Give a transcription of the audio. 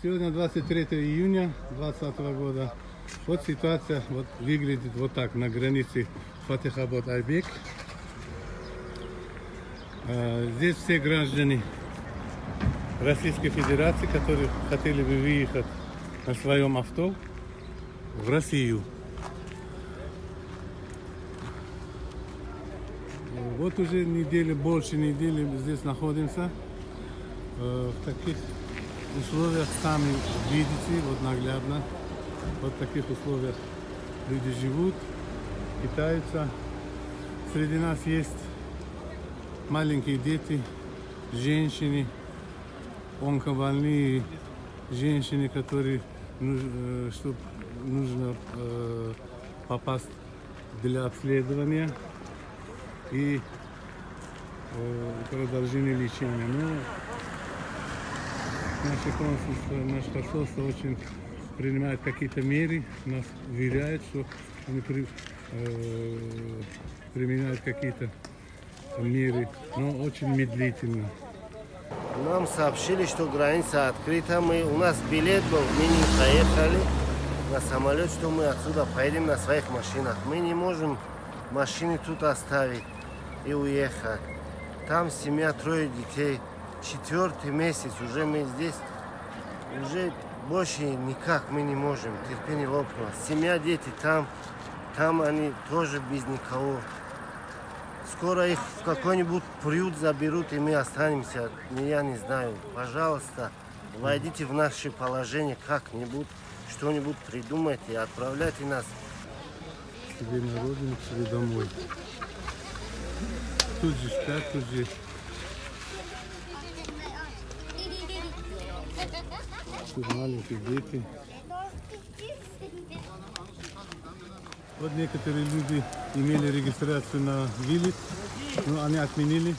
Сегодня 23 июня 2020 года. Вот ситуация вот выглядит вот так на границе Фатихабад-Айбек. Здесь все граждане Российской Федерации, которые хотели бы выехать на своем авто в Россию. Вот уже больше недели здесь находимся. В таких условиях сами видите, вот наглядно, вот в таких условиях люди живут, питаются. Среди нас есть маленькие дети, женщины, онкобольные, женщины, которые нужно попасть для обследования и продолжение лечения. Но наше посольство очень принимает какие-то меры, нас уверяет, что они применяют какие-то меры, но очень медлительно. Нам сообщили, что граница открыта. У нас билет был, мы не поехали на самолет, что мы отсюда поедем на своих машинах. Мы не можем машины тут оставить и уехать. Там семья, 3 детей. 4-й месяц уже мы здесь. Уже больше никак мы не можем. Терпение лопнуло. Семья, дети там они тоже без никого. Скоро их в какой-нибудь приют заберут, и мы останемся. Я не знаю. Пожалуйста, войдите в наше положение как-нибудь, что-нибудь придумайте и отправляйте нас. К себе на родину, к себе домой. Тут же спят, тут же. Тут маленькие дети. Вот некоторые люди имели регистрацию на вылет, но они отменили.